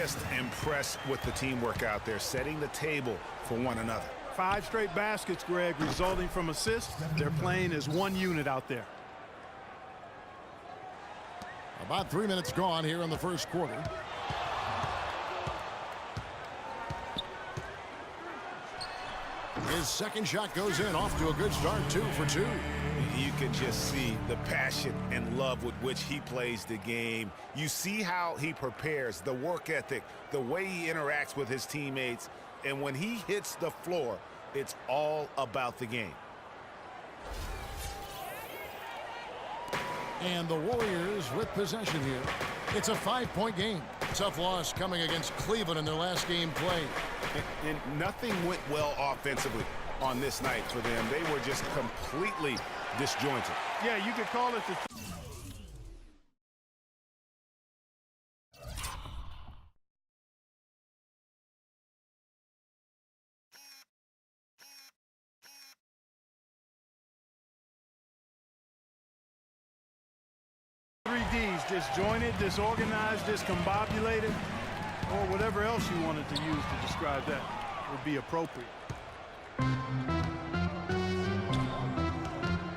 just impressed with the teamwork out there, setting the table for one another. 5 straight baskets, Greg, resulting from assists. They're playing as one unit out there. About 3 minutes gone here in the first quarter. His second shot goes in, off to a good start, 2 for 2. You can just see the passion and love with which he plays the game. You see how he prepares, the work ethic, the way he interacts with his teammates. And when he hits the floor, it's all about the game. And the Warriors with possession here. It's a 5-point game. Tough loss coming against Cleveland in their last game played. And nothing went well offensively on this night for them. They were just completely disjointed. Yeah, you could call it the... Three Ds: disjointed, disorganized, discombobulated, or whatever else you wanted to use to describe that would be appropriate.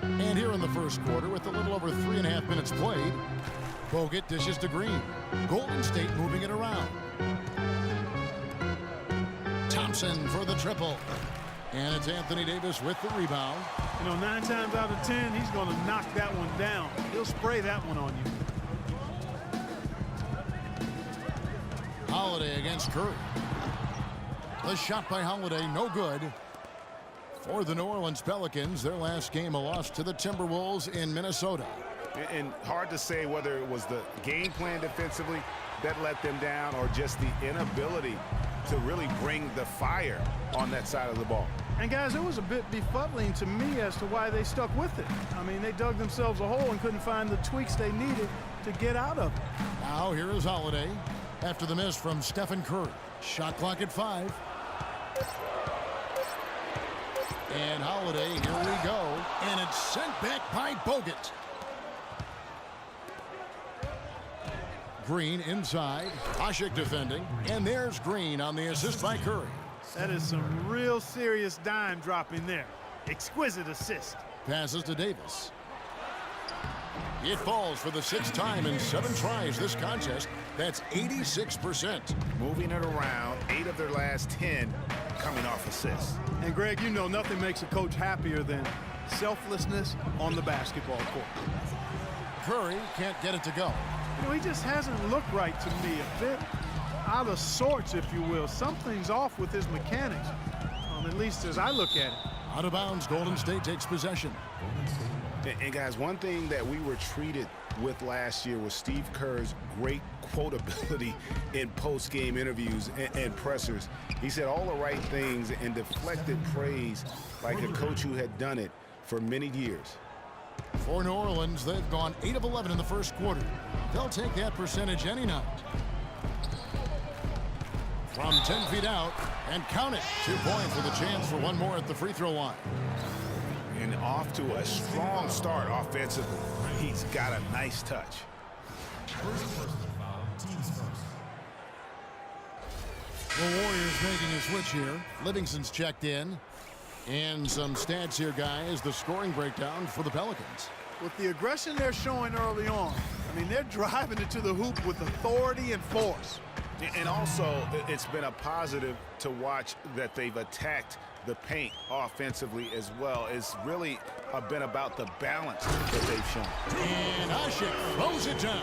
And here in the first quarter, with a little over 3.5 minutes played, Bogut dishes to Green. Golden State moving it around. Thompson for the triple. And it's Anthony Davis with the rebound. You know, 9 times out of 10, he's going to knock that one down. He'll spray that one on you. Holiday against Curry. The shot by Holiday, no good. For the New Orleans Pelicans, their last game a loss to the Timberwolves in Minnesota. And hard to say whether it was the game plan defensively that let them down or just the inability to really bring the fire on that side of the ball. And guys, it was a bit befuddling to me as to why they stuck with it. I mean, they dug themselves a hole and couldn't find the tweaks they needed to get out of it. Now here is Holiday after the miss from Stephen Curry. Shot clock at 5. And Holiday, here we go. And it's sent back by Bogut. Green inside. Asik defending. And there's Green on the assist by Curry. That is some real serious dime dropping there. Exquisite assist. Passes to Davis. It falls for the 6th time in 7 tries this contest. That's 86%. Moving it around, 8 of their last 10 coming off assists. And Greg, you know nothing makes a coach happier than selflessness on the basketball court. Curry can't get it to go. You know, he just hasn't looked right to me. A bit out of sorts, if you will. Something's off with his mechanics, at least as I look at it. Out of bounds, Golden State takes possession. And guys, one thing that we were treated with last year was Steve Kerr's great quotability in post-game interviews and pressers. He said all the right things and deflected praise like a coach who had done it for many years. For New Orleans, they've gone 8 of 11 in the first quarter. They'll take that percentage any night. From 10 feet out, and count it. 2 points with a chance for one more at the free throw line. And off to a strong start offensively. He's got a nice touch. The Warriors making a switch here. Livingston's checked in. And some stats here, guys. The scoring breakdown for the Pelicans. With the aggression they're showing early on, I mean, they're driving it to the hoop with authority and force. And also, it's been a positive to watch that they've attacked the paint offensively as well. It's really been about the balance that they've shown. And Asik throws it down.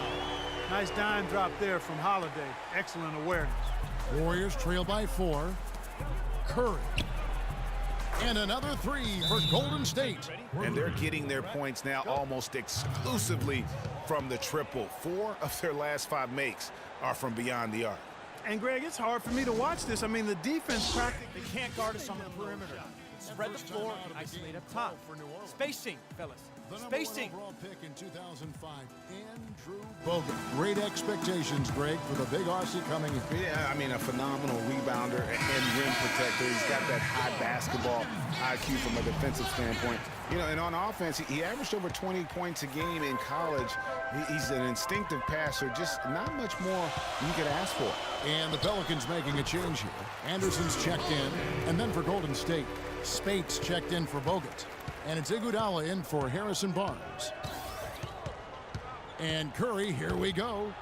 Nice dime drop there from Holiday. Excellent awareness. Warriors trail by 4. Curry. And another 3 for Golden State. And they're getting their points now almost exclusively from the triple. 4 of their last 5 makes are from beyond the arc. And Greg, it's hard for me to watch this. I mean, the defense practically can't guard us on the perimeter. Spread the floor and isolate up top. For New Orleans. Spacing, fellas. The number one Spacing. overall pick in 2005, Andrew Bogut. Great expectations, Greg, for the big Aussie coming in. Yeah, I mean, a phenomenal rebounder and rim protector. He's got that high basketball IQ from a defensive standpoint. You know, and on offense, he averaged over 20 points a game in college. He's an instinctive passer, just not much more you could ask for. And the Pelicans making a change here. Anderson's checked in, and then for Golden State, Spates checked in for Bogut. And it's Iguodala in for Harrison Barnes. And Curry, here we go.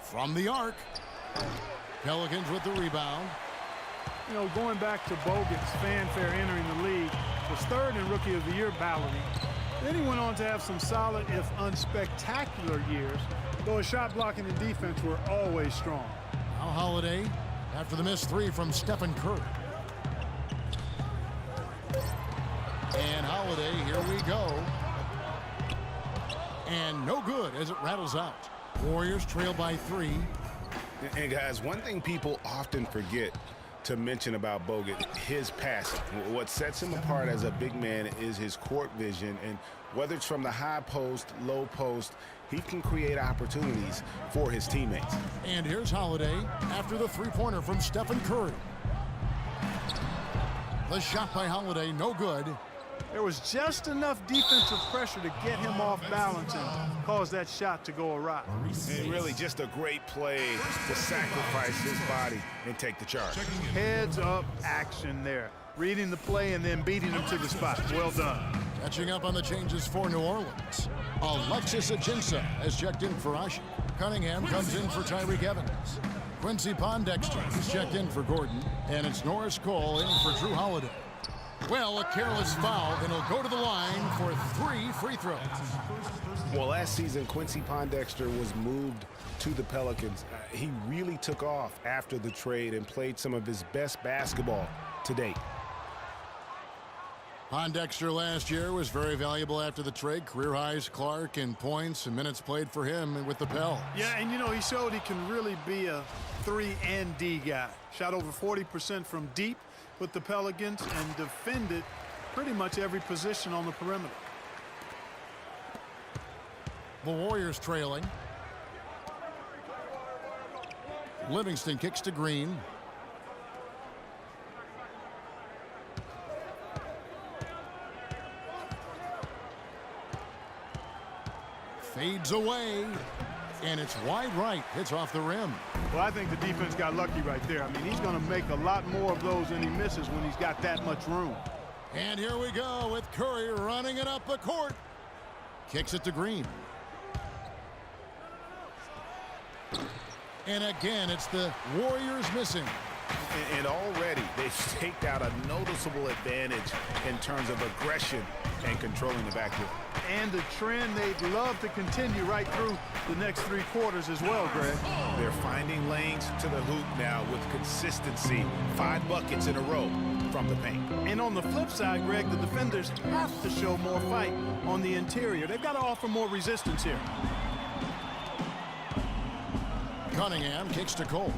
From the arc. Pelicans with the rebound. You know, going back to Bogut's fanfare entering the league, was third in Rookie of the Year balloting. Then he went on to have some solid, if unspectacular, years, though his shot blocking and defense were always strong. Now Holiday after the missed three from Stephen Curry. And Holiday, here we go. And no good as it rattles out. Warriors trail by 3. And guys, one thing people often forget to mention about Bogut, his passing. What sets him apart as a big man is his court vision, and whether it's from the high post, low post, he can create opportunities for his teammates. And here's Holiday after the three-pointer from Stephen Curry. The shot by Holiday, no good. There was just enough defensive pressure to get him off balance and cause that shot to go awry. And really just a great play to sacrifice his body and take the charge. Heads up action there. Reading the play and then beating him to the spot. Well done. Catching up on the changes for New Orleans. Alexis Ajinça has checked in for Ashi. Cunningham comes in for Tyreek Evans. Quincy Pondexter is checked in for Gordon. And it's Norris Cole in for Drew Holiday. Well, a careless foul, and he'll go to the line for 3 free throws. Well, last season, Quincy Pondexter was moved to the Pelicans. He really took off after the trade and played some of his best basketball to date. Pondexter last year was very valuable after the trade. Career highs, Clark, and points and minutes played for him with the Pels. Yeah, and you know, he showed he can really be a 3 and D guy. Shot over 40% from deep with the Pelicans and defended pretty much every position on the perimeter. The Warriors trailing. Livingston kicks to Green. Fades away, and it's wide right. Hits off the rim. Well, I think the defense got lucky right there. I mean, he's going to make a lot more of those than he misses when he's got that much room. And here we go with Curry running it up the court. Kicks it to Green. And again, it's the Warriors missing. And already they've staked out a noticeable advantage in terms of aggression and controlling the backcourt. And a trend they'd love to continue right through the next 3 quarters as well, Greg. They're finding lanes to the hoop now with consistency. 5 buckets in a row from the paint. And on the flip side, Greg, the defenders have to show more fight on the interior. They've got to offer more resistance here. Cunningham kicks to Cole.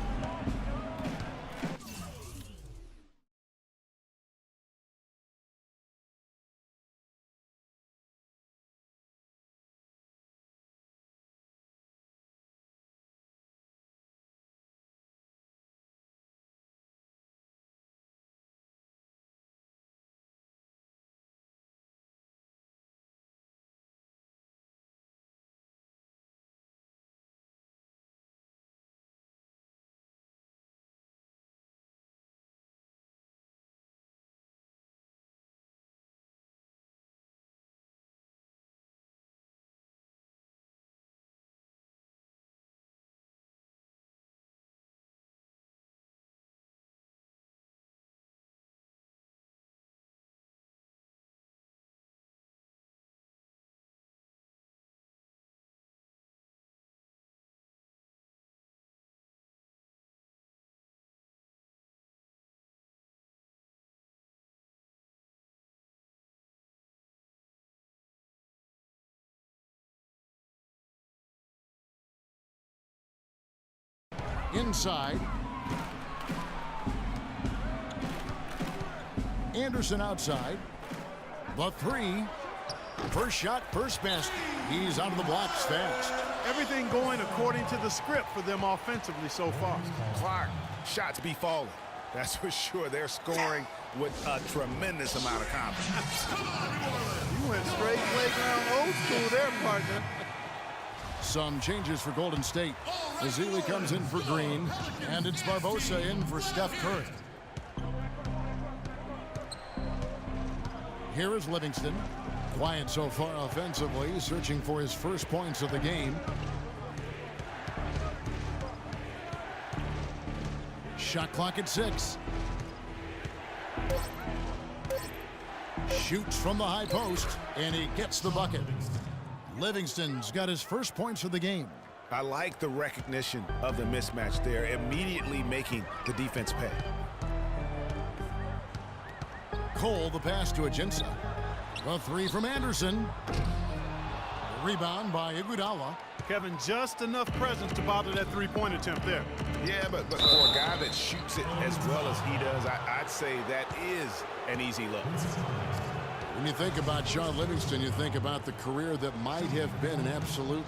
Inside, Anderson outside. The three. First shot, first basket. He's out of the blocks fast. Everything going according to the script for them offensively so far. Clark, shots be falling. That's for sure. They're scoring with a tremendous amount of confidence. You went straight playground old school there, partner. Some changes for Golden State. Ezeli comes in for Green, and it's Barbosa in for Steph Curry. Here is Livingston. Quiet so far offensively, searching for his first points of the game. Shot clock at 6. Shoots from the high post, and he gets the bucket. Livingston's got his first points of the game. I like the recognition of the mismatch there, immediately making the defense pay. Cole, the pass to Ajinça. The three from Anderson. The rebound by Iguodala. Kevin, just enough presence to bother that three-point attempt there. Yeah, but for a guy that shoots it as well as he does, I'd say that is an easy look. When you think about Shaun Livingston, you think about the career that might have been an absolute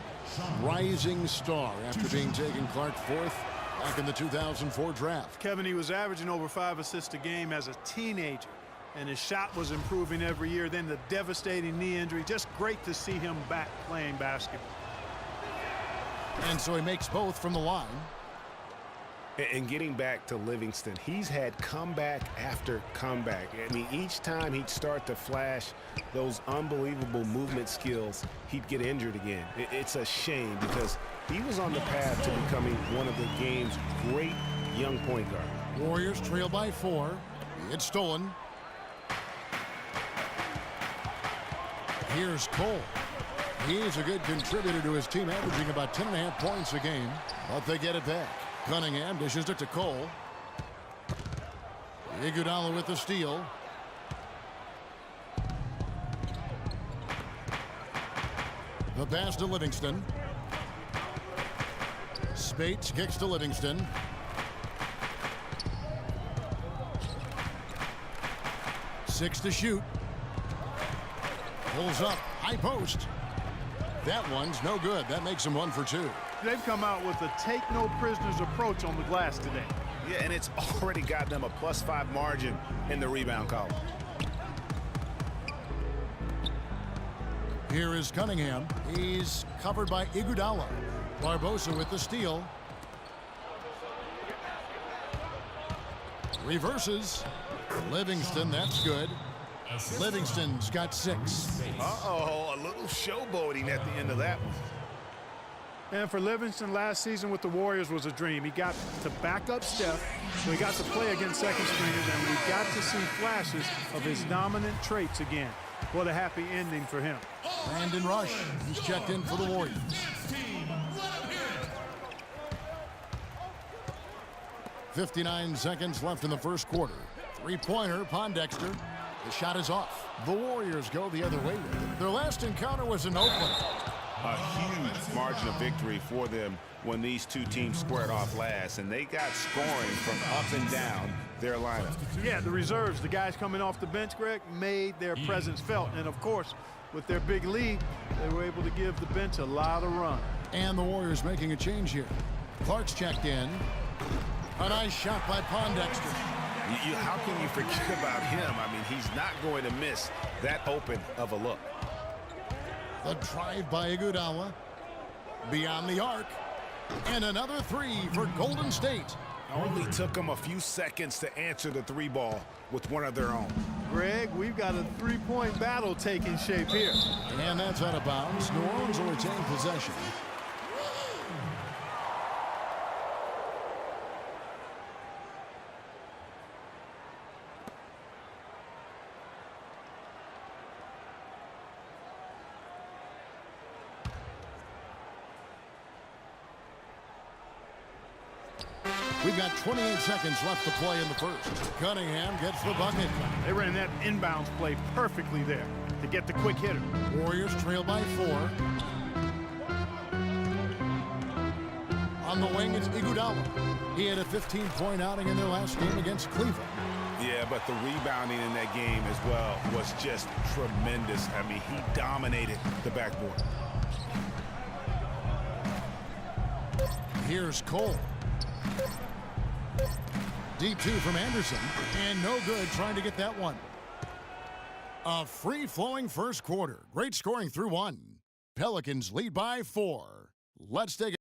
rising star after being taken Clark fourth back in the 2004 draft. Kevin, he was averaging over 5 assists a game as a teenager, and his shot was improving every year. Then the devastating knee injury. Just great to see him back playing basketball. And so he makes both from the line. And getting back to Livingston, he's had comeback after comeback. I mean, each time he'd start to flash those unbelievable movement skills, he'd get injured again. It's a shame because he was on the path to becoming one of the game's great young point guards. Warriors trail by 4. It's stolen. Here's Cole. He's a good contributor to his team, averaging about 10.5 points a game, but they get it back. Cunningham dishes it to Cole. Iguodala with the steal. The pass to Livingston. Spates kicks to Livingston. Six to shoot. Pulls up, high post. That one's no good. That makes him 1 for 2. They've come out with a take-no-prisoners approach on the glass today. Yeah, and it's already got them a +5 margin in the rebound column. Here is Cunningham. He's covered by Iguodala. Barbosa with the steal. Reverses. Livingston, that's good. Livingston's got 6. Uh-oh, a little showboating at the end of that one. And for Livingston, last season with the Warriors was a dream. He got to back up Steph, so he got to play against second stringers, and we got to see flashes of his dominant traits again. What a happy ending for him. Brandon Rush, he's checked in for the Warriors. .59 seconds left in the first quarter. Three-pointer, Pondexter. The shot is off. The Warriors go the other way with it. Their last encounter was in Oakland. A huge margin of victory for them when these two teams squared off last, and they got scoring from up and down their lineup. Yeah, the reserves, the guys coming off the bench, Greg, made their presence felt. And, of course, with their big lead, they were able to give the bench a lot of run. And the Warriors making a change here. Clark's checked in. A nice shot by Pondexter. How can you forget about him? I mean, he's not going to miss that open of a look. The drive by Iguodala. Beyond the arc. And another three for Golden State. Only took them a few seconds to answer the three ball with one of their own. Greg, we've got a three-point battle taking shape here. And that's out of bounds. New Orleans will retain possession. We've got 28 seconds left to play in the first. Cunningham gets the bucket. They ran that inbounds play perfectly there to get the quick hitter. Warriors trail by 4. On the wing, it's Iguodala. He had a 15-point outing in their last game against Cleveland. Yeah, but the rebounding in that game as well was just tremendous. I mean, he dominated the backboard. Here's Cole. Deep two from Anderson, and no good trying to get that one. A free-flowing first quarter. Great scoring through one. Pelicans lead by 4. Let's take